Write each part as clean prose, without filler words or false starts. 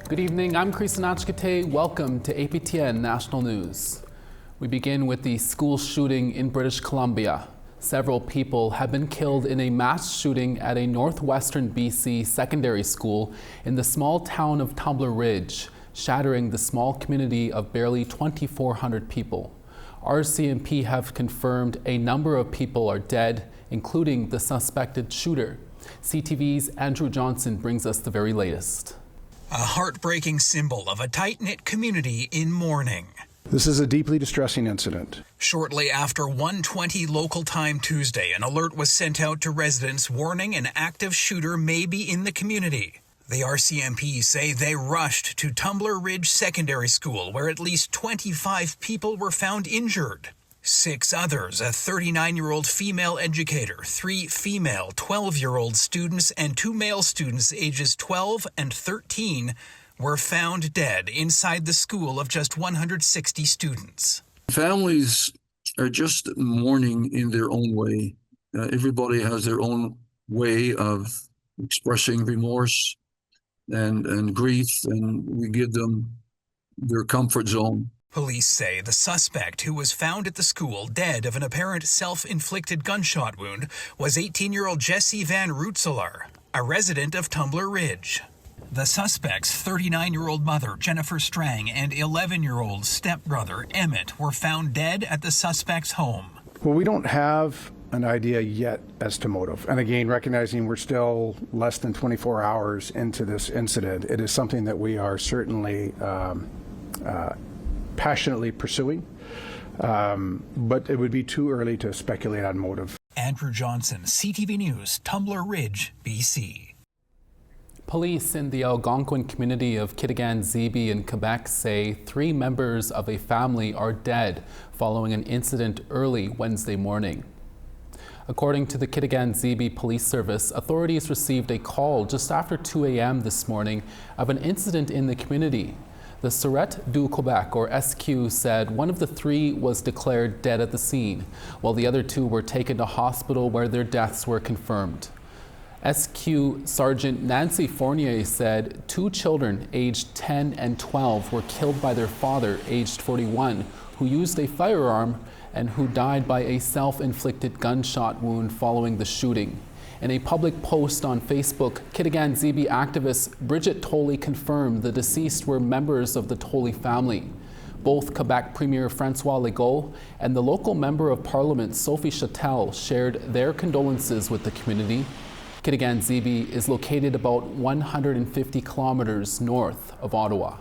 Good evening, I'm Chris Nachkate. Welcome to APTN National News. We begin with the school shooting in British Columbia. Several people have been killed in a mass shooting at a northwestern BC secondary school in the small town of Tumbler Ridge, shattering the small community of barely 2,400 people. RCMP have confirmed a number of people are dead, including the suspected shooter. CTV's Andrew Johnson brings us the very latest. A heartbreaking symbol of a tight-knit community in mourning. This is a deeply distressing incident. Shortly after 1:20 local time Tuesday, an alert was sent out to residents warning an active shooter may be in the community. The RCMP say they rushed to Tumbler Ridge Secondary School, where at least 25 people were found injured. 6 others, a 39-year-old female educator, 3 female 12-year-old students, and 2 male students ages 12 and 13 were found dead inside the school of just 160 students. Families are just mourning in their own way. Everybody has their own way of expressing remorse and grief, and we give them their comfort zone. Police say the suspect, who was found at the school dead of an apparent self-inflicted gunshot wound, was 18-year-old Jesse Van Rootselaar, a resident of Tumbler Ridge. The suspect's 39-year-old mother, Jennifer Strang, and 11-year-old stepbrother, Emmett, were found dead at the suspect's home. Well, we don't have an idea yet as to motive. And again, recognizing we're still less than 24 hours into this incident, it is something that we are certainly passionately pursuing, but it would be too early to speculate on motive. Andrew Johnson, CTV News, Tumbler Ridge, BC. Police in the Algonquin community of Kitigan Zibi in Quebec say 3 members of a family are dead following an incident early Wednesday morning. According to the Kitigan Zibi Police Service, authorities received a call just after 2 a.m. this morning of an incident in the community. The Sûreté du Québec, or SQ, said one of the 3 was declared dead at the scene, while the other 2 were taken to hospital where their deaths were confirmed. SQ Sergeant Nancy Fournier said 2 children aged 10 and 12 were killed by their father, aged 41, who used a firearm and who died by a self-inflicted gunshot wound following the shooting. In a public post on Facebook, Kitigan Zibi activist Bridget Tolley confirmed the deceased were members of the Tolley family. Both Quebec Premier François Legault and the local Member of Parliament Sophie Chattel shared their condolences with the community. Kitigan Zibi is located about 150 kilometers north of Ottawa.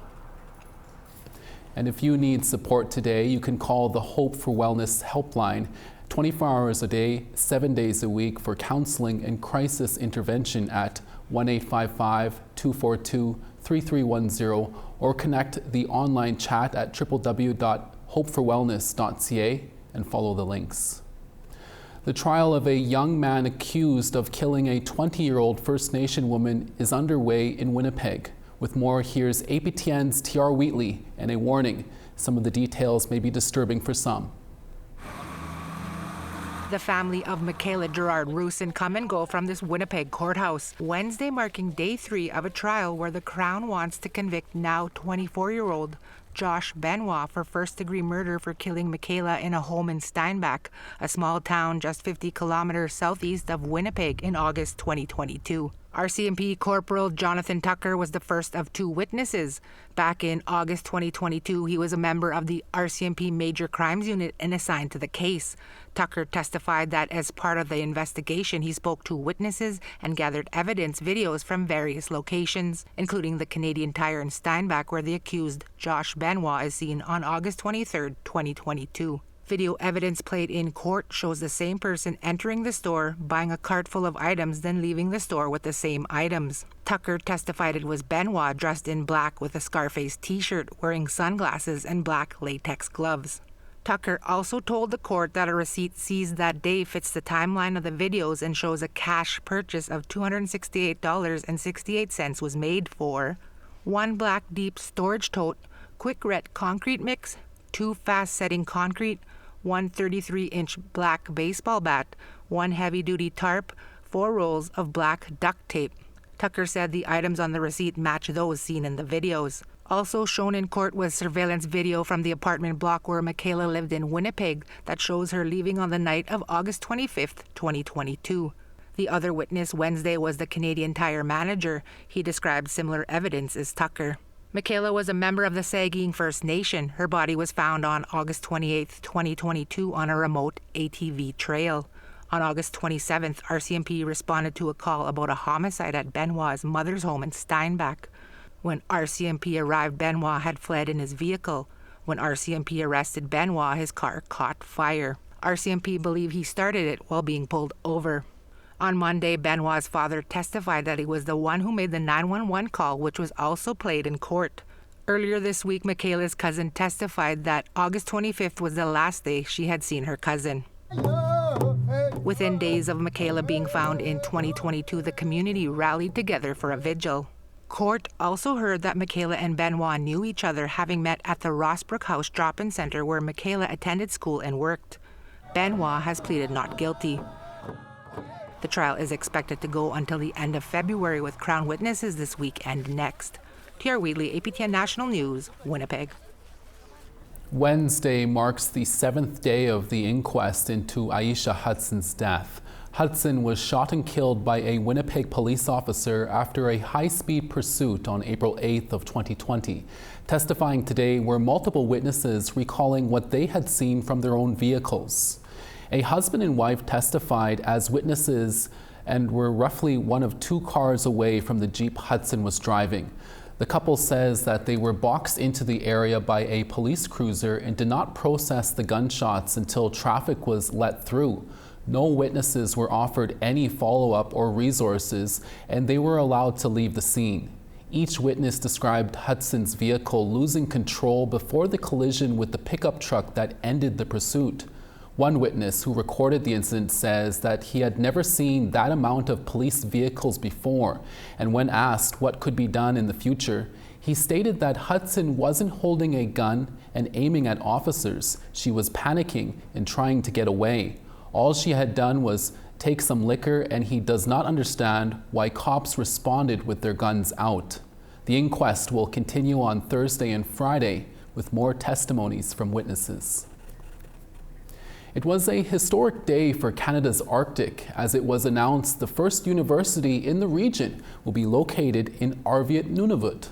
And if you need support today, you can call the Hope for Wellness helpline 24 hours a day, 7 days a week for counseling and crisis intervention at 1-855-242-3310 or connect the online chat at www.hopeforwellness.ca and follow the links. The trial of a young man accused of killing a 20-year-old First Nation woman is underway in Winnipeg. With more, here's APTN's TR Wheatley and a warning. Some of the details may be disturbing for some. The family of Michaela Gerard Roosin come and go from this Winnipeg courthouse. Wednesday marking day 3 of a trial where the Crown wants to convict now 24-year-old Josh Benoit for first-degree murder for killing Michaela in a home in Steinbach, a small town just 50 kilometers southeast of Winnipeg, in August 2022. RCMP Corporal Jonathan Tucker was the first of 2 witnesses. Back in August 2022, he was a member of the RCMP Major Crimes Unit and assigned to the case. Tucker testified that as part of the investigation, he spoke to witnesses and gathered evidence videos from various locations, including the Canadian Tire in Steinbach, where the accused Josh Benoit is seen on August 23, 2022. Video evidence played in court shows the same person entering the store, buying a cart full of items, then leaving the store with the same items. Tucker testified it was Benoit dressed in black with a Scarface t-shirt, wearing sunglasses and black latex gloves. Tucker also told the court that a receipt seized that day fits the timeline of the videos and shows a cash purchase of $268.68 was made for 1 black deep storage tote, quick ret concrete mix, 2 fast-setting concrete, 1 33-inch black baseball bat, 1 heavy-duty tarp, 4 rolls of black duct tape. Tucker said the items on the receipt match those seen in the videos. Also shown in court was surveillance video from the apartment block where Michaela lived in Winnipeg that shows her leaving on the night of August 25th, 2022. The other witness Wednesday was the Canadian Tire manager. He described similar evidence as Tucker. Michaela was a member of the Saugeen First Nation. Her body was found on August 28, 2022 on a remote ATV trail. On August 27th, RCMP responded to a call about a homicide at Benoit's mother's home in Steinbach. When RCMP arrived, Benoit had fled in his vehicle. When RCMP arrested Benoit, his car caught fire. RCMP believe he started it while being pulled over. On Monday, Benoit's father testified that he was the one who made the 911 call, which was also played in court. Earlier this week, Michaela's cousin testified that August 25th was the last day she had seen her cousin. Within days of Michaela being found in 2022, the community rallied together for a vigil. Court also heard that Michaela and Benoit knew each other, having met at the Rossbrook House drop-in center where Michaela attended school and worked. Benoit has pleaded not guilty. The trial is expected to go until the end of February with Crown witnesses this week and next. T.R. Wheatley, APTN National News, Winnipeg. Wednesday marks the 7th day of the inquest into Aisha Hudson's death. Hudson was shot and killed by a Winnipeg police officer after a high-speed pursuit on April 8th of 2020. Testifying today were multiple witnesses recalling what they had seen from their own vehicles. A husband and wife testified as witnesses and were roughly one of two cars away from the Jeep Hudson was driving. The couple says that they were boxed into the area by a police cruiser and did not process the gunshots until traffic was let through. No witnesses were offered any follow-up or resources, and they were allowed to leave the scene. Each witness described Hudson's vehicle losing control before the collision with the pickup truck that ended the pursuit. One witness who recorded the incident says that he had never seen that amount of police vehicles before, and when asked what could be done in the future, he stated that Hudson wasn't holding a gun and aiming at officers. She was panicking and trying to get away. All she had done was take some liquor, and he does not understand why cops responded with their guns out. The inquest will continue on Thursday and Friday with more testimonies from witnesses. It was a historic day for Canada's Arctic as it was announced the first university in the region will be located in Arviat, Nunavut.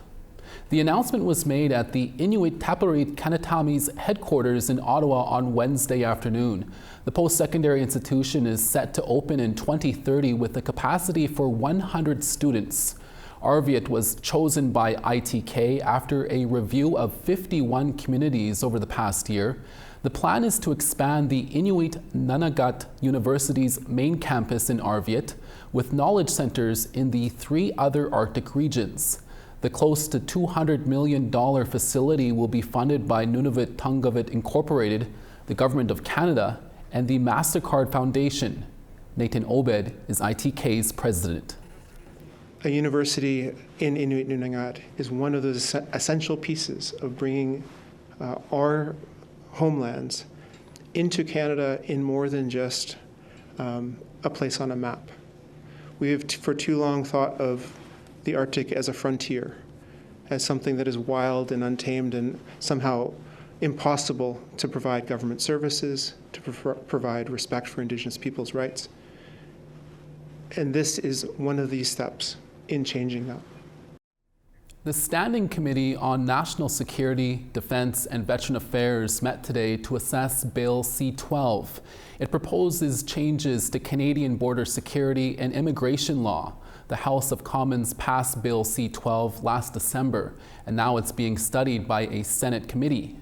The announcement was made at the Inuit Tapiriit Kanatami's headquarters in Ottawa on Wednesday afternoon. The post-secondary institution is set to open in 2030 with a capacity for 100 students. Arviat was chosen by ITK after a review of 51 communities over the past year. The plan is to expand the Inuit Nunagat University's main campus in Arviat with knowledge centers in the 3 other Arctic regions. The close to $200 million facility will be funded by Nunavut Tungavut Incorporated, the Government of Canada, and the MasterCard Foundation. Nathan Obed is ITK's president. A university in Inuit Nunagat is one of those essential pieces of bringing our homelands into Canada in more than just a place on a map. We have for too long thought of the Arctic as a frontier, as something that is wild and untamed and somehow impossible to provide government services, to provide respect for Indigenous peoples' rights. And this is one of these steps in changing that. The Standing Committee on National Security, Defense and Veteran Affairs met today to assess Bill C-12. It proposes changes to Canadian border security and immigration law. The House of Commons passed Bill C-12 last December, and now it's being studied by a Senate committee.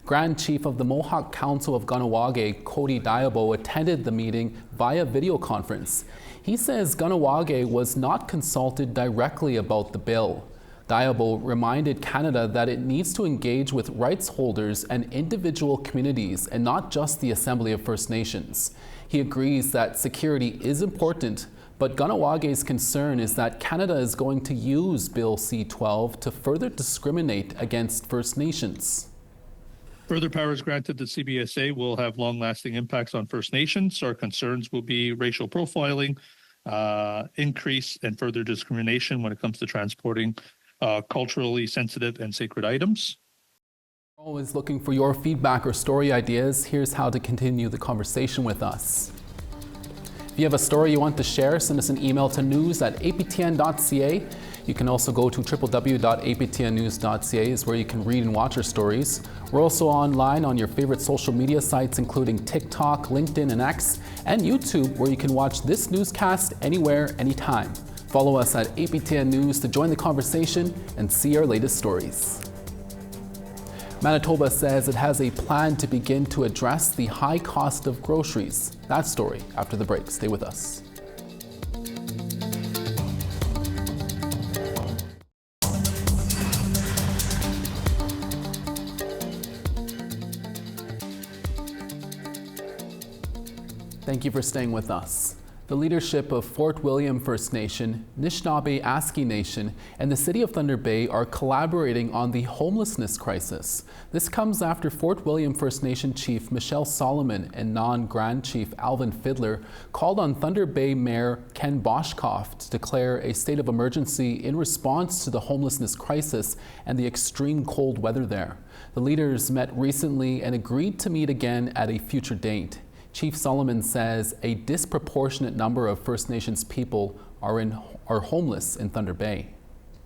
Grand Chief of the Mohawk Council of Kahnawake, Cody Diabo, attended the meeting via video conference. He says Kahnawake was not consulted directly about the bill. Diabo reminded Canada that it needs to engage with rights holders and individual communities and not just the Assembly of First Nations. He agrees that security is important, but Kahnawak's concern is that Canada is going to use Bill C-12 to further discriminate against First Nations. Further powers granted to CBSA will have long-lasting impacts on First Nations. Our concerns will be racial profiling, increase and further discrimination when it comes to transporting culturally sensitive and sacred items. Always looking for your feedback or story ideas. Here's how to continue the conversation with us. If you have a story you want to share, send us an email to news@aptn.ca. You can also go to www.aptnnews.ca is where you can read and watch our stories. We're also online on your favorite social media sites, including TikTok, LinkedIn, and X, and YouTube, where you can watch this newscast anywhere, anytime. Follow us at APTN News to join the conversation and see our latest stories. Manitoba says it has a plan to begin to address the high cost of groceries. That story after the break. Stay with us. Thank you for staying with us. The leadership of Fort William First Nation, Anishinaabe Aski Nation, and the City of Thunder Bay are collaborating on the homelessness crisis. This comes after Fort William First Nation Chief Michelle Solomon and Non-Grand Chief Alvin Fiddler called on Thunder Bay Mayor Ken Boshkoff to declare a state of emergency in response to the homelessness crisis and the extreme cold weather there. The leaders met recently and agreed to meet again at a future date. Chief Solomon says a disproportionate number of First Nations people are homeless in Thunder Bay.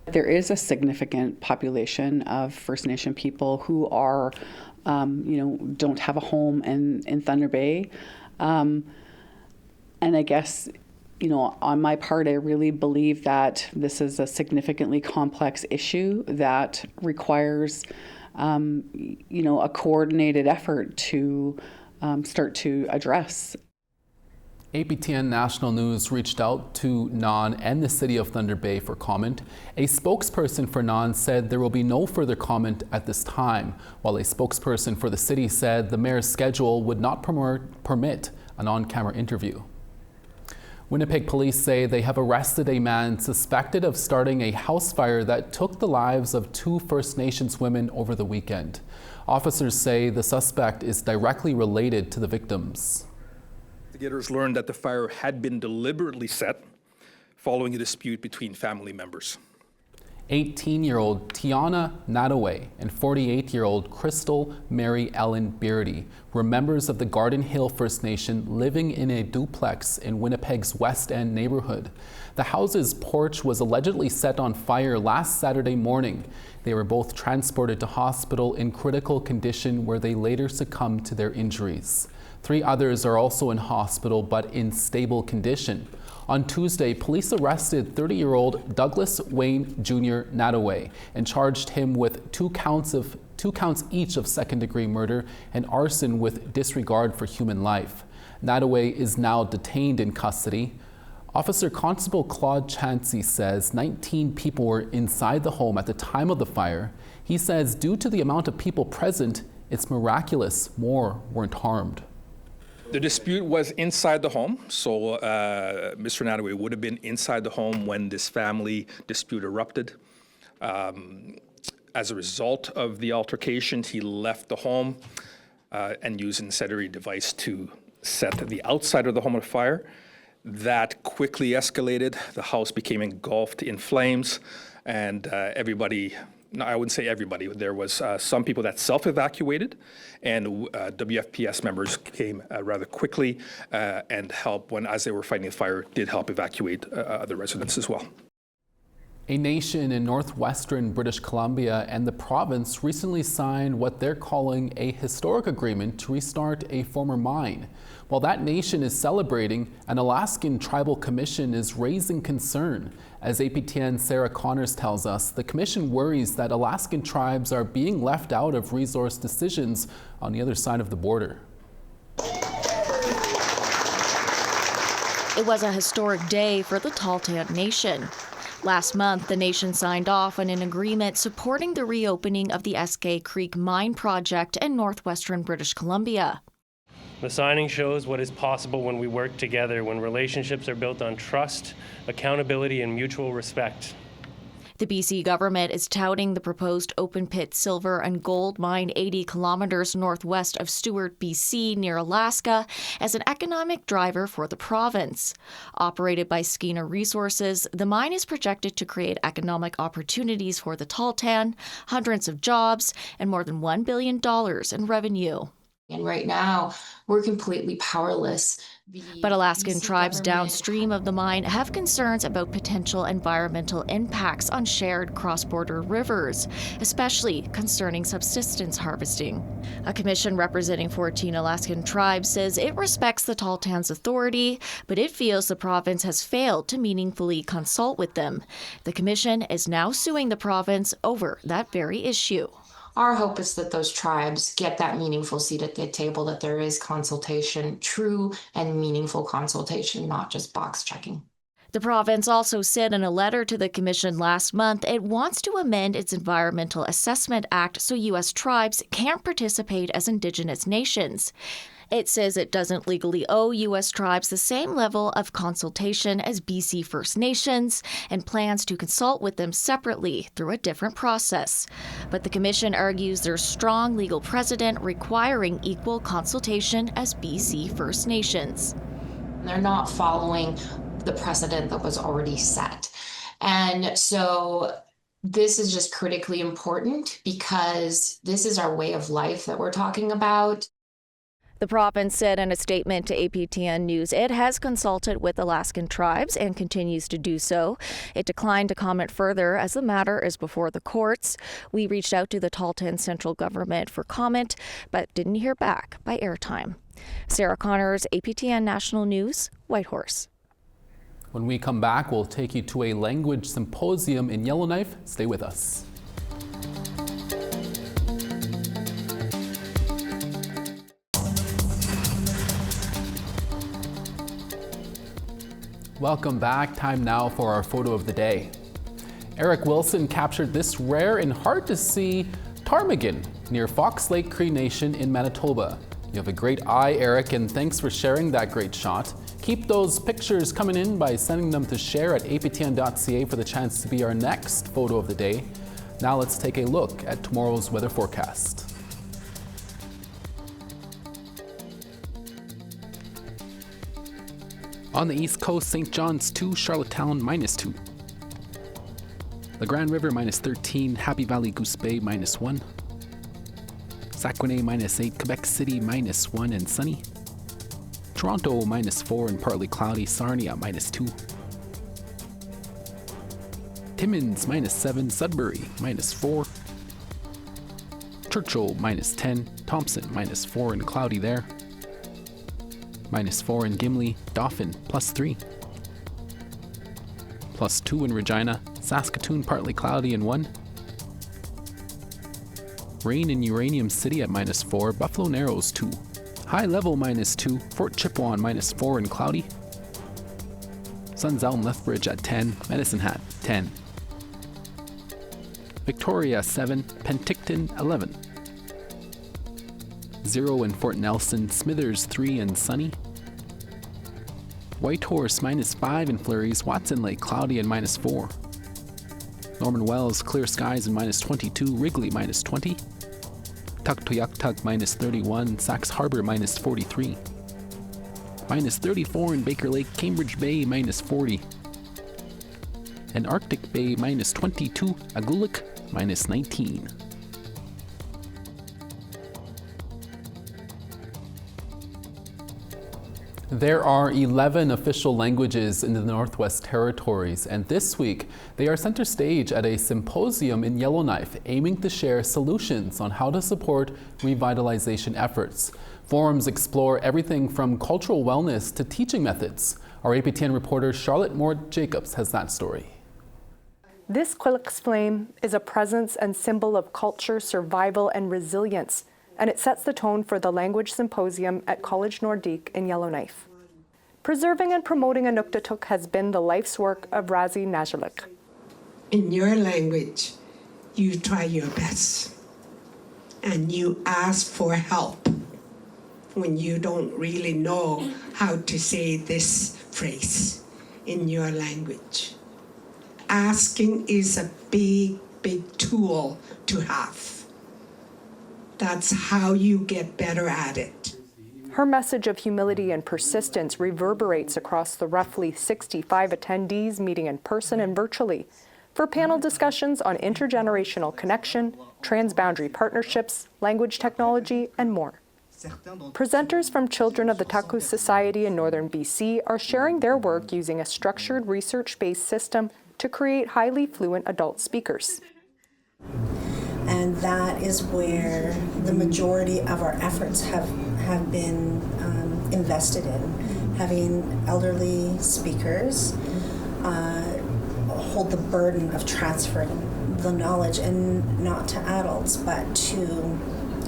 There is a significant population of First Nation people who are, don't have a home in Thunder Bay. And I guess, on my part, I really believe that this is a significantly complex issue that requires, a coordinated effort to start to address. APTN National News reached out to NON and the City of Thunder Bay for comment. A spokesperson for NON said there will be no further comment at this time, while a spokesperson for the city said the mayor's schedule would not permit an on-camera interview. Winnipeg police say they have arrested a man suspected of starting a house fire that took the lives of 2 First Nations women over the weekend. Officers say the suspect is directly related to the victims. Investigators learned that the fire had been deliberately set following a dispute between family members. 18-year-old Tiana Nadaway and 48-year-old Crystal Mary Ellen Beardy were members of the Garden Hill First Nation living in a duplex in Winnipeg's West End neighborhood. The house's porch was allegedly set on fire last Saturday morning. They were both transported to hospital in critical condition where they later succumbed to their injuries. 3 others are also in hospital but in stable condition. On Tuesday, police arrested 30-year-old Douglas Wayne Jr. Nadaway and charged him with 2 counts each of second-degree murder and arson with disregard for human life. Nadaway is now detained in custody. Officer Constable Claude Chansey says 19 people were inside the home at the time of the fire. He says due to the amount of people present, it's miraculous more weren't harmed. The dispute was inside the home, so Mr. Nadaway would have been inside the home when this family dispute erupted. As a result of the altercation, he left the home and used an incendiary device to set the outside of the home on fire. That quickly escalated. The house became engulfed in flames, and everybody, no, I wouldn't say everybody, there was some people that self-evacuated, and WFPS members came rather quickly and helped as they were fighting the fire, did help evacuate other residents as well. A nation in northwestern British Columbia and the province recently signed what they're calling a historic agreement to restart a former mine. While that nation is celebrating, an Alaskan tribal commission is raising concern. As APTN's Sarah Connors tells us, the commission worries that Alaskan tribes are being left out of resource decisions on the other side of the border. It was a historic day for the Tahltan Nation. Last month, the nation signed off on an agreement supporting the reopening of the Eskay Creek Mine project in northwestern British Columbia. The signing shows what is possible when we work together, when relationships are built on trust, accountability, and mutual respect. The BC government is touting the proposed open-pit silver and gold mine 80 kilometers northwest of Stewart, BC, near Alaska, as an economic driver for the province. Operated by Skeena Resources, the mine is projected to create economic opportunities for the Tahltan, hundreds of jobs, and more than $1 billion in revenue. And right now, we're completely powerless. But Alaskan tribes downstream of the mine have concerns about potential environmental impacts on shared cross-border rivers, especially concerning subsistence harvesting. A commission representing 14 Alaskan tribes says it respects the Tahltan's authority, but it feels the province has failed to meaningfully consult with them. The commission is now suing the province over that very issue. Our hope is that those tribes get that meaningful seat at the table, that there is consultation, true and meaningful consultation, not just box checking. The province also said in a letter to the commission last month it wants to amend its Environmental Assessment Act so U.S. tribes can't participate as Indigenous nations. It says it doesn't legally owe U.S. tribes the same level of consultation as BC First Nations and plans to consult with them separately through a different process. But the commission argues there's strong legal precedent requiring equal consultation as BC First Nations. They're not following the precedent that was already set. And so this is just critically important because this is our way of life that we're talking about. The province said in a statement to APTN News it has consulted with Alaskan tribes and continues to do so. It declined to comment further as the matter is before the courts. We reached out to the Tahltan central government for comment, but didn't hear back by airtime. Sarah Connors, APTN National News, Whitehorse. When we come back, we'll take you to a language symposium in Yellowknife. Stay with us. Welcome back. Time now for our photo of the day. Eric Wilson captured this rare and hard to see ptarmigan near Fox Lake Cree Nation in Manitoba. You have a great eye, Eric, and thanks for sharing that great shot. Keep those pictures coming in by sending them to share at aptn.ca for the chance to be our next photo of the day. Now let's take a look at tomorrow's weather forecast. On the east coast, St. John's 2, Charlottetown -2. The Grand River -13, Happy Valley Goose Bay -1. Saguenay -8, Quebec City -1 and sunny. Toronto -4 and partly cloudy, Sarnia -2. Timmins -7, Sudbury -4. Churchill -10, Thompson -4 and cloudy there. -4 in Gimli, Dauphin +3. +2 in Regina, Saskatoon partly cloudy and 1. Rain in Uranium City at -4, Buffalo Narrows 2. High Level -2, Fort Chipewyan -4 and cloudy. Sun's out in Lethbridge at 10, Medicine Hat 10. Victoria 7, Penticton 11. 0 in Fort Nelson, Smithers 3 and sunny. Whitehorse -5 in flurries, Watson Lake cloudy and -4. Norman Wells clear skies and -22, Wrigley -20. Tuktoyaktuk -31, Sax Harbor -43. -34 in Baker Lake, Cambridge Bay -40. And Arctic Bay -22, Aguluk -19. There are 11 official languages in the Northwest Territories, and this week they are center stage at a symposium in Yellowknife aiming to share solutions on how to support revitalization efforts. Forums explore everything from cultural wellness to teaching methods. Our APTN reporter Charlotte Moore-Jacobs has that story. This Quilix flame is a presence and symbol of culture, survival, and resilience, and it sets the tone for the Language Symposium at College Nordique in Yellowknife. Preserving and promoting Inuktitut has been the life's work of Razi Najalik. In your language, you try your best, and you ask for help when you don't really know how to say this phrase in your language. asking is a big, big tool to have. That's how you get better at it. Her message of humility and persistence reverberates across the roughly 65 attendees meeting in person and virtually for panel discussions on intergenerational connection, transboundary partnerships, language technology, and more. Presenters from Children of the Taku Society in northern BC are sharing their work using a structured research-based system to create highly fluent adult speakers. And that is where the majority of our efforts have been invested in, having elderly speakers hold the burden of transferring the knowledge, and not to adults, but to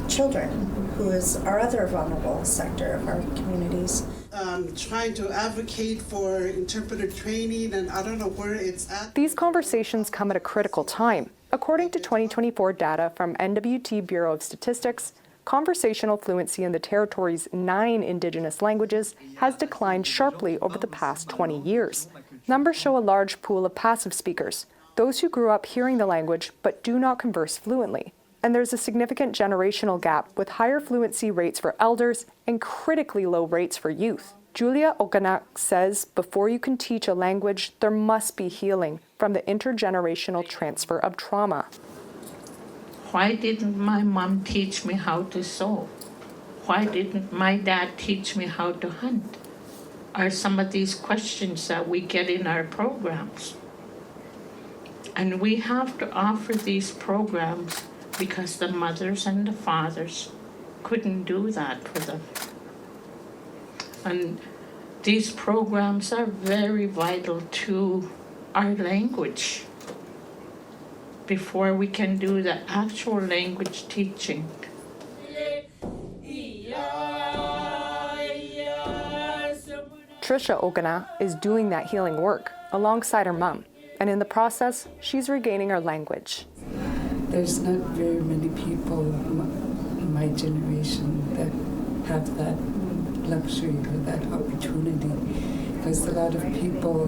children, who is our other vulnerable sector of our communities. Trying to advocate for interpreter training, and I don't know where it's at. These conversations come at a critical time. According to 2024 data from NWT Bureau of Statistics, conversational fluency in the territory's 9 Indigenous languages has declined sharply over the past 20 years. Numbers show a large pool of passive speakers, those who grew up hearing the language but do not converse fluently. And there's a significant generational gap with higher fluency rates for elders and critically low rates for youth. Julia Okanak says before you can teach a language, there must be healing from the intergenerational transfer of trauma. Why didn't my mom teach me how to sew? Why didn't my dad teach me how to hunt? Are some of these questions that we get in our programs. And we have to offer these programs because the mothers and the fathers couldn't do that for them. And these programs are very vital to our language before we can do the actual language teaching. Trisha Ogana is doing that healing work alongside her mom, and in the process, she's regaining her language. There's not very many people in my generation that have that luxury or that opportunity, because a lot of people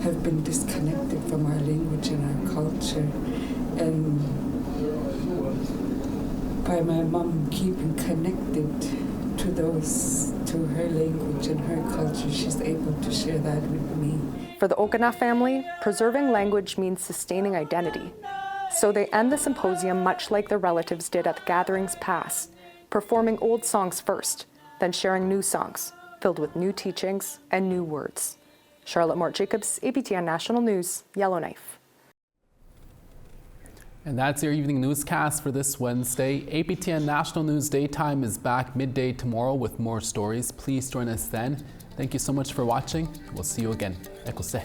have been disconnected from our language and our culture. And by my mom keeping connected to her language and her culture, she's able to share that with me. For the Ogana family, preserving language means sustaining identity. So they end the symposium much like their relatives did at the gatherings past, performing old songs first, then sharing new songs, filled with new teachings and new words. Charlotte Mort-Jacobs, APTN National News, Yellowknife. And that's your evening newscast for this Wednesday. APTN National News Daytime is back midday tomorrow with more stories. Please join us then. Thank you so much for watching. We'll see you again. Ekose.